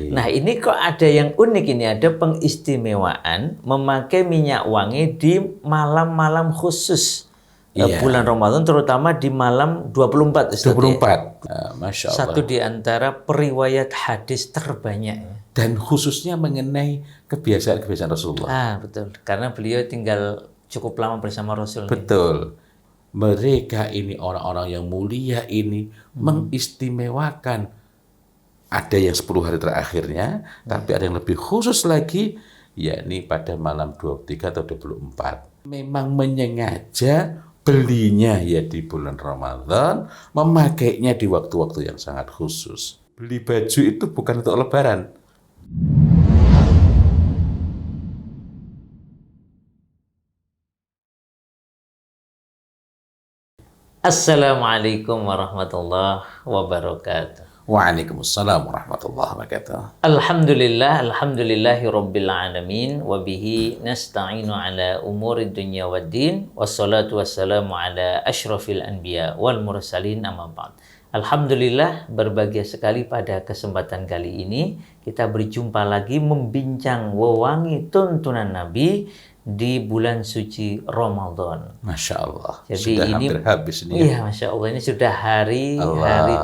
Nah, ini kok ada yang unik ini, ada pengistimewaan memakai minyak wangi di malam-malam khusus bulan Ramadan, terutama di malam 24. 24. Masya Allah. Satu di antara periwayat hadis terbanyak. Dan khususnya mengenai kebiasaan-kebiasaan Rasulullah. Betul. Karena beliau tinggal cukup lama bersama Rasul. Betul. Mereka ini orang-orang yang mulia ini mengistimewakan. Ada yang 10 hari terakhirnya, tapi ada yang lebih khusus lagi, yakni pada malam 23 atau 24. Memang menyengaja belinya ya di bulan Ramadan, memakainya di waktu-waktu yang sangat khusus. Beli baju itu bukan untuk lebaran. Assalamualaikum warahmatullahi wabarakatuh. Waalaikumsalam warahmatullahi wabarakatuh. Alhamdulillahi rabbil alamin, wa bihi nasta'inu ala umuri dunya waddin, wassalatu wassalamu ala asyrafil anbiya wal mursalin, amma ba'd. Alhamdulillah, berbahagia sekali pada kesempatan kali ini kita berjumpa lagi membincang wewangi tuntunan Nabi di bulan suci Ramadan. Masya Allah. Jadi sudah ini hampir habis ini. Iya, Masya Allah, ini sudah hari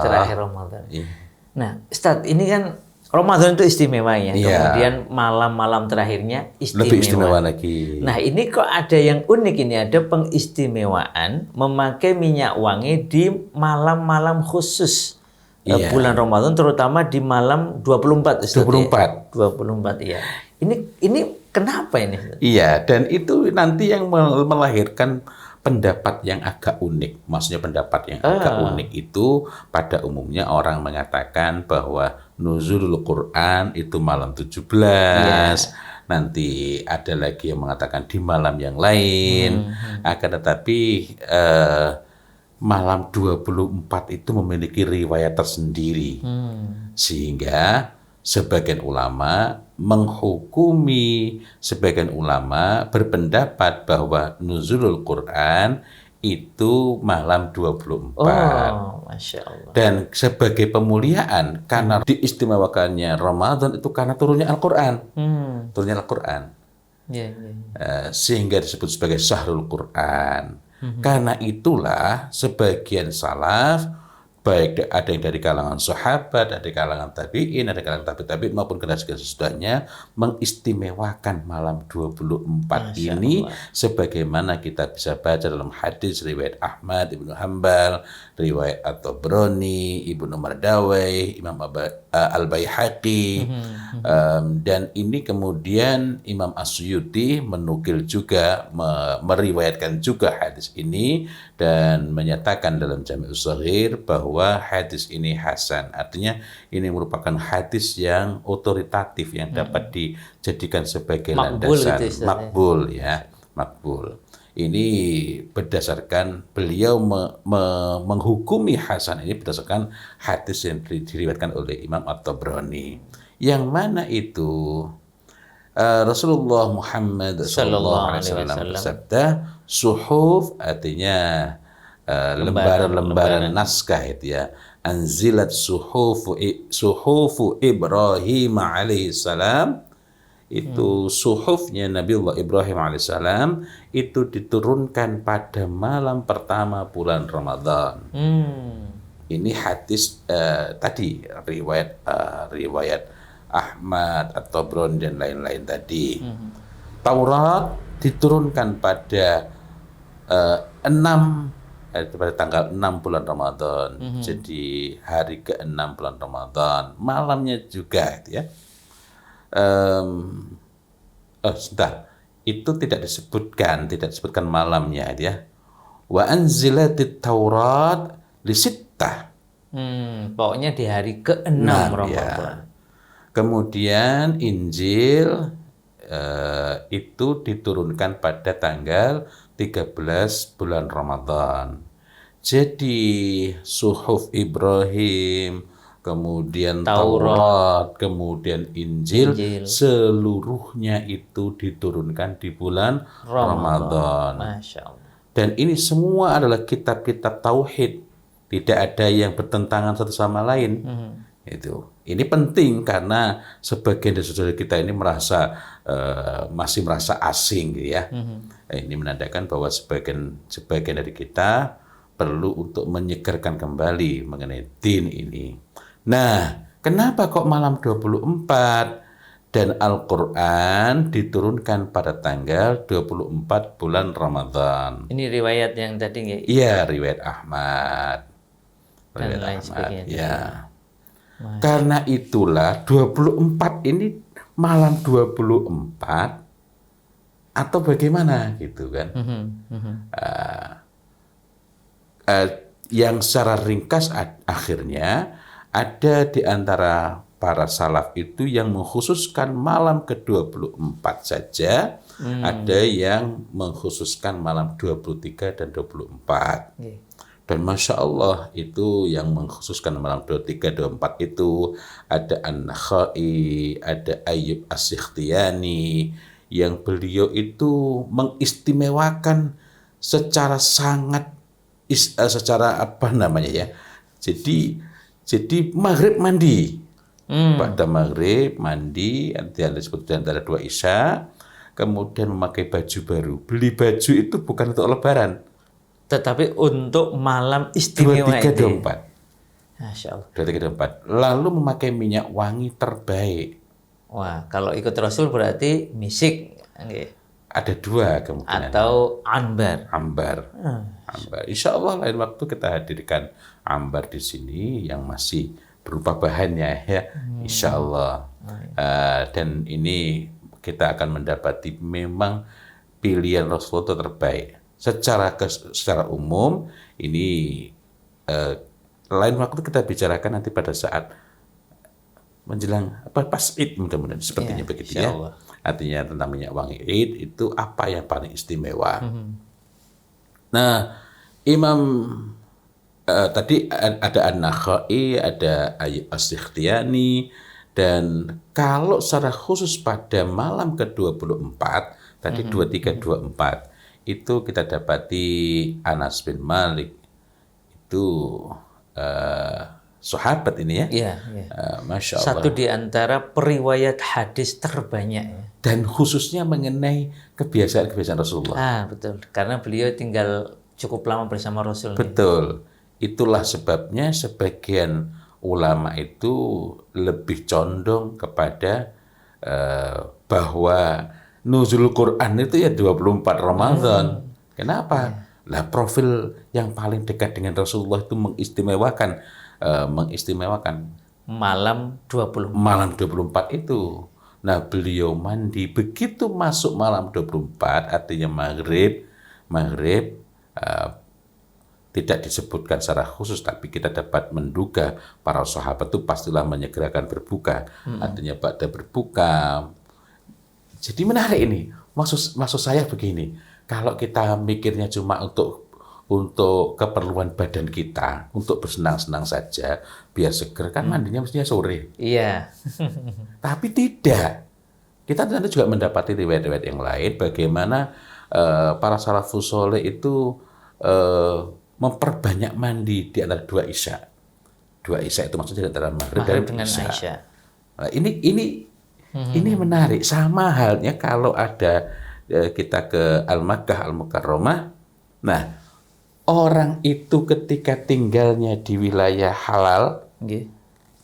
terakhir Ramadan. Iya. Nah, Ustadz, ini kan Ramadan itu istimewa ya. Iya. Kemudian malam-malam terakhirnya istimewa. Lebih istimewa lagi. Nah, ini kok ada yang unik ini, ada pengistimewaan memakai minyak wangi di malam-malam khusus bulan Ramadan, terutama di malam 24. Ustadz, 24. 24, iya. Ini kenapa ini? Iya, dan itu nanti yang melahirkan pendapat yang agak unik. Maksudnya pendapat yang agak unik itu pada umumnya orang mengatakan bahwa nuzulul Quran itu malam 17. Nanti ada lagi yang mengatakan di malam yang lain. Akan tetapi malam 24 itu memiliki riwayat tersendiri. Sehingga sebagian ulama menghukumi, sebagian ulama berpendapat bahwa nuzulul Quran itu malam 24. Masya Allah. Dan sebagai pemuliaan, karena diistimewakannya Ramadan itu karena turunnya Al-Quran. Turunnya Al-Quran. Sehingga disebut sebagai syahrul Quran. Karena itulah sebagian salaf, baik ada yang dari kalangan sahabat, ada kalangan tabi'in, ada kalangan tabi'in maupun generasi sesudahnya mengistimewakan malam 24 ini sebagaimana kita bisa baca dalam hadis riwayat Ahmad Ibnu Hanbal, riwayat At-Tabrani, Ibnu Mardawai, Imam Al-Baihaqi, dan ini kemudian Imam As-Suyuti menukil juga, meriwayatkan juga hadis ini dan menyatakan dalam Jami'us Shaghir bahwa hadis ini hasan. Artinya ini merupakan hadis yang otoritatif yang dapat dijadikan sebagai landasan. Makbul ya, makbul. Ini berdasarkan beliau menghukumi hasan ini berdasarkan hadis yang diriwayatkan oleh Imam At-Tabrani. Yang mana itu Rasulullah Muhammad SAW bersabda, suhuf artinya lembaran-lembaran naskah itu ya. Anzilat suhufu Ibrahim alaihissalam, itu suhufnya Nabiullah Ibrahim alaihissalam itu diturunkan pada malam pertama bulan Ramadan. Ini hadis tadi riwayat Ahmad atau Tabrani dan lain-lain tadi. Taurat diturunkan pada 6 pada tanggal 6 bulan Ramadan. Jadi hari ke-6 bulan Ramadan, malamnya juga gitu ya. Sebentar. Itu tidak disebutkan malamnya gitu ya. Wa anzilatit Taurat li sittah. Pokoknya di hari ke-6 Ramadan. Ya. Kemudian Injil itu diturunkan pada tanggal 13 bulan Ramadan. Jadi suhuf Ibrahim, kemudian Taurat, kemudian Injil, seluruhnya itu diturunkan di bulan Ramadan. Masya Allah. Dan ini semua adalah kitab-kitab tauhid. Tidak ada yang bertentangan satu sama lain. Ini penting karena sebagian dari saudara kita ini masih merasa asing gitu ya. Ini menandakan bahwa sebagian dari kita perlu untuk menyegarkan kembali mengenai din ini. Nah, kenapa kok malam 24 dan Al-Quran diturunkan pada tanggal 24 bulan Ramadan? Ini riwayat yang tadi nggak? Iya, riwayat Ahmad. Dan lain sebagainya. Ya. Karena itulah 24 ini malam 24 atau bagaimana gitu kan. Yang secara ringkas akhirnya ada di antara para salaf itu yang mengkhususkan malam ke-24 saja, ada yang mengkhususkan malam 23 dan 24. Dan Masya Allah itu yang mengkhususkan malam 23, 24 itu ada An-Nakhai, ada Ayyub As-Sikhtiyani, yang beliau itu mengistimewakan secara sangat, secara apa namanya ya. Jadi maghrib mandi. Pada maghrib mandi, disebut di antara dua isya, kemudian memakai baju baru. Beli baju itu bukan untuk lebaran, tetapi untuk malam istimewa 23, itu. 24. Masya Allah. 23, 24. Lalu memakai minyak wangi terbaik. Wah, kalau ikut Rasul berarti misik. Ada dua kemungkinan. Atau ambar. Ambar. Insya Allah lain waktu kita hadirkan ambar di sini yang masih berupa bahannya ya. Insya Allah. Dan ini kita akan mendapati memang pilihan Rasulullah terbaik. Secara umum ini lain waktu kita bicarakan nanti pada saat menjelang pas Id, mudah-mudahan sepertinya begitu ya. Allah. Artinya tentang minyak wangi Id itu apa yang paling istimewa. Nah, Imam tadi ada An-Nakhai, ada Ayyub As-Sikhtiyani, dan kalau secara khusus pada malam ke-24 tadi 23, 24 itu kita dapati Anas bin Malik itu sahabat ini ya. Iya. Masya Allah. Satu di antara periwayat hadis terbanyak ya. Dan khususnya mengenai kebiasaan-kebiasaan Rasulullah. Betul. Karena beliau tinggal cukup lama bersama Rasul. Betul. Itulah sebabnya sebagian ulama itu lebih condong kepada bahwa nuzul Quran itu ya 24 Ramadan. Kenapa? Lah profil yang paling dekat dengan Rasulullah itu mengistimewakan malam 24. Malam 24 itu. Nah, beliau mandi begitu masuk malam 24 artinya maghrib tidak disebutkan secara khusus, tapi kita dapat menduga para sahabat itu pastilah menyegerakan berbuka. Artinya pada berbuka. Jadi menarik ini. Maksud saya begini, kalau kita mikirnya cuma untuk keperluan badan kita, untuk bersenang-senang saja, biar seger, kan mandinya mestinya sore. Iya. Tapi tidak. Kita nanti juga mendapati riwayat-riwayat yang lain, bagaimana para salafus soleh itu memperbanyak mandi di antara dua isya. Dua isya itu maksudnya di antara maghrib dan isya. Nah, ini menarik. Sama halnya kalau ada kita ke Al-Makkah, Al-Mukarramah. Nah, orang itu ketika tinggalnya di wilayah halal,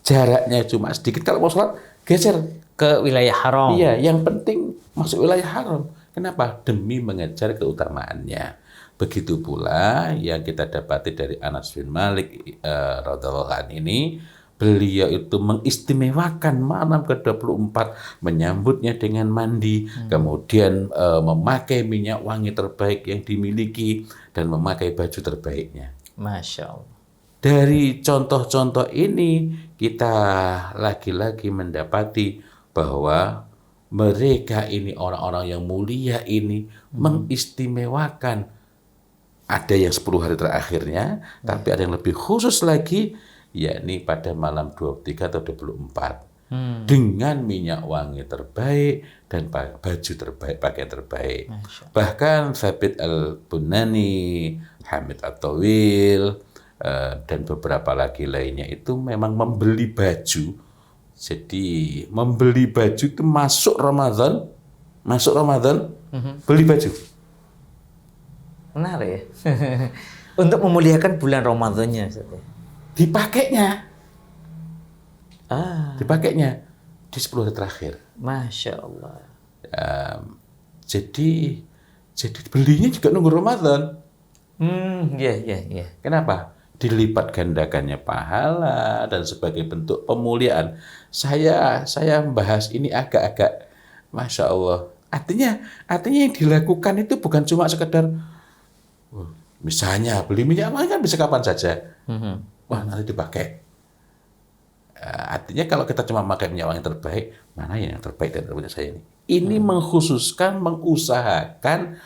jaraknya cuma sedikit. Kalau mau sholat, geser ke wilayah haram. Iya, yang penting masuk wilayah haram. Kenapa? Demi mengejar keutamaannya. Begitu pula yang kita dapati dari Anas bin Malik radhiyallahu anhu ini, beliau itu mengistimewakan malam ke-24, menyambutnya dengan mandi, kemudian memakai minyak wangi terbaik yang dimiliki, dan memakai baju terbaiknya. Masya Allah. Dari contoh-contoh ini, kita lagi-lagi mendapati bahwa mereka ini, orang-orang yang mulia ini, mengistimewakan. Ada yang 10 hari terakhirnya, tapi ada yang lebih khusus lagi, yakni pada malam 23 atau 24. Dengan minyak wangi terbaik dan baju terbaik, pakaian terbaik. Bahkan Thabit Al-Bunani, Hamid At-Tawil, dan beberapa lagi lainnya itu memang membeli baju. Jadi membeli baju itu masuk Ramadan, beli baju. Menarik ya. Untuk memuliakan bulan Ramadannya. Dipakainya Ah, di 10 hari terakhir. Masya Allah. Jadi belinya juga nunggu Ramadan. Iya. Kenapa? Dilipat gandakannya pahala dan sebagai bentuk pemuliaan. Saya membahas ini agak-agak, Masya Allah. Artinya yang dilakukan itu bukan cuma sekedar, misalnya beli minyak wangi kan bisa kapan saja. Wah, nanti dipakai. Artinya kalau kita cuma pakai minyak wangi terbaik, mana yang terbaik dari punya saya ini? Ini mengkhususkan, mengusahakan,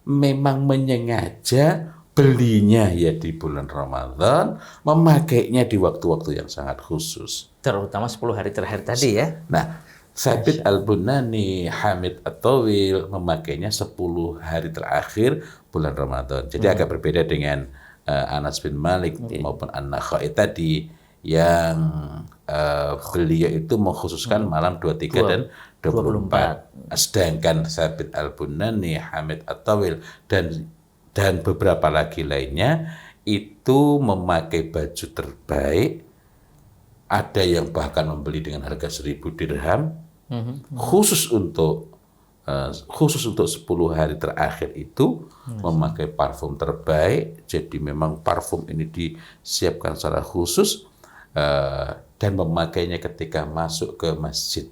memang menyengaja belinya ya di bulan Ramadan, memakainya di waktu-waktu yang sangat khusus. Terutama 10 hari terakhir tadi ya. Nah, Sabit Al-Bunani, Hamid At-Tawil memakainya 10 hari terakhir bulan Ramadan. Jadi agak berbeda dengan Anas bin Malik maupun An-Nakhai tadi yang beliau itu mengkhususkan malam 23 dan 24. Sedangkan Sabit Al-Bunani, Hamid At-Tawil dan beberapa lagi lainnya itu memakai baju terbaik. Ada yang bahkan membeli dengan harga 1.000 dirham khusus untuk 10 hari terakhir itu memakai parfum terbaik. Jadi memang parfum ini disiapkan secara khusus dan memakainya ketika masuk ke masjid.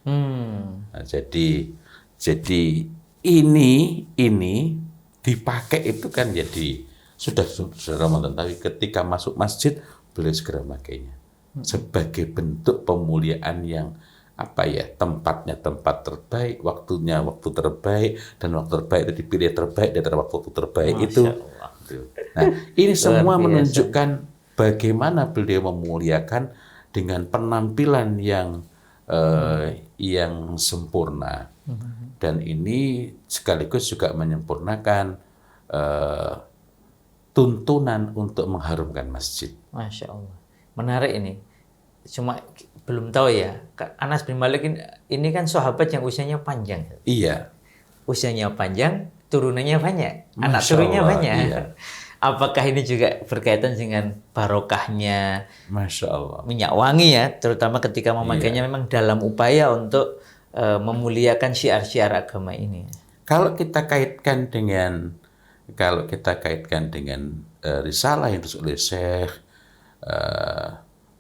Nah, jadi ini dipakai itu kan jadi sudah Ramadan, tapi ketika masuk masjid beliau segera memakainya sebagai bentuk pemuliaan yang tempatnya tempat terbaik, waktunya waktu terbaik, dan waktu terbaik itu dipilih terbaik dari waktu terbaik itu. Nah, ini semua menunjukkan bagaimana beliau memuliakan dengan penampilan yang sempurna, dan ini sekaligus juga menyempurnakan tuntunan untuk mengharumkan masjid. Masya Allah. Menarik ini. Cuma belum tahu ya, Anas bin Malik ini kan sahabat yang usianya panjang. Iya. Usianya panjang, turunannya banyak, anak Masya turunnya Allah, banyak. iya. Apakah ini juga berkaitan dengan barokahnya Masya Allah. minyak wangi ya, terutama ketika memakainya memang dalam upaya untuk memuliakan syiar-syiar agama ini. Kalau kita kaitkan dengan risalah yang ditulis oleh Syekh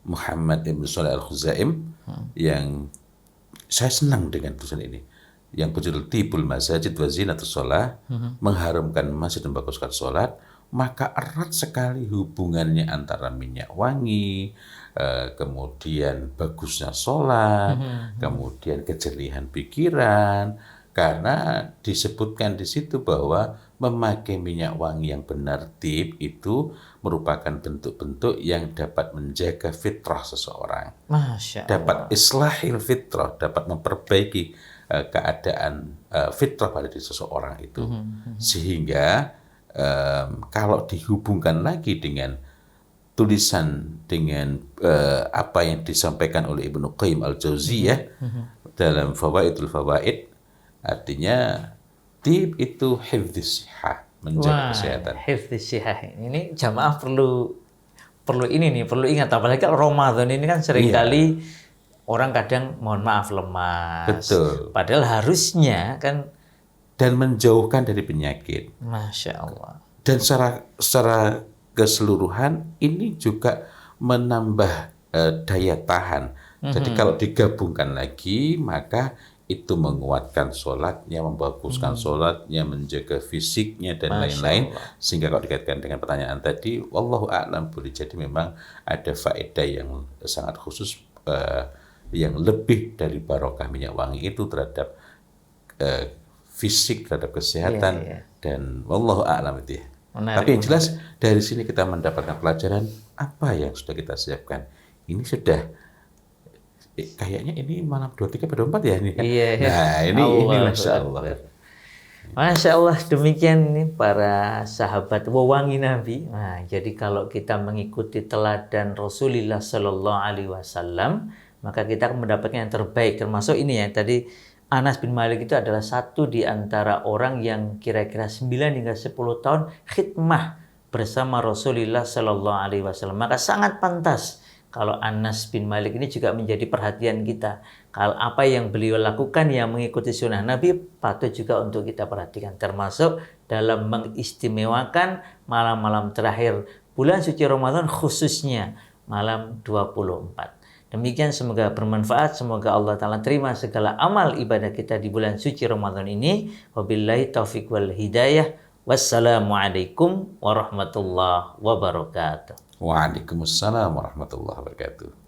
Muhammad Ibn Shalih Al-Khuzaim, yang saya senang dengan tulisan ini, yang berjudul Tibul Masajid wa Zinatus Shalah, mengharumkan masjid dan baguskan sholat, maka erat sekali hubungannya antara minyak wangi, kemudian bagusnya sholat, kemudian kejelihan pikiran, karena disebutkan di situ bahwa memakai minyak wangi yang benar itu merupakan bentuk-bentuk yang dapat menjaga fitrah seseorang. Masya Allah. Dapat islahil fitrah, dapat memperbaiki keadaan fitrah pada diri seseorang itu. Sehingga kalau dihubungkan lagi dengan tulisan dengan apa yang disampaikan oleh Ibnu Qayyim Al-Jauziyah dalam Fawaidul Fawaid, artinya tib itu hifdz sihah, menjaga kesehatan. Hifdz sihah. Ini jamaah perlu ingat, apalagi kalau Ramadan ini kan seringkali orang kadang mohon maaf lemas. Betul. Padahal harusnya kan, dan menjauhkan dari penyakit. Masya Allah. Dan secara keseluruhan ini juga menambah daya tahan. Jadi kalau digabungkan lagi, maka itu menguatkan sholatnya, membaguskan sholatnya, menjaga fisiknya, dan lain-lain. Sehingga kalau dikaitkan dengan pertanyaan tadi, wallahu a'lam, boleh jadi memang ada faedah yang sangat khusus, yang lebih dari barokah minyak wangi itu terhadap fisik, terhadap kesehatan, dan wallahu a'lam itu ya. Tapi yang jelas dari sini kita mendapatkan pelajaran apa yang sudah kita siapkan. Ini sudah kayaknya ini malam 23 pada 24 ya ini kan. Iya. Nah, ini Masya Allah. Masya Allah, demikian nih para sahabat wewangi Nabi. Nah, jadi kalau kita mengikuti teladan Rasulullah Shallallahu Alaihi Wasallam, maka kita akan mendapatkan yang terbaik. Termasuk ini ya, tadi Anas bin Malik itu adalah satu di antara orang yang kira-kira 9 hingga 10 tahun khidmah bersama Rasulullah Shallallahu Alaihi Wasallam. Maka sangat pantas kalau Anas bin Malik ini juga menjadi perhatian kita. Kalau apa yang beliau lakukan yang mengikuti sunnah Nabi patut juga untuk kita perhatikan. Termasuk dalam mengistimewakan malam-malam terakhir bulan suci Ramadan, khususnya malam 24. Demikian, semoga bermanfaat. Semoga Allah Ta'ala terima segala amal ibadah kita di bulan suci Ramadan ini. Wabillahi taufiq wal hidayah. Wassalamualaikum warahmatullahi wabarakatuh. Waalaikumsalam warahmatullahi wabarakatuh.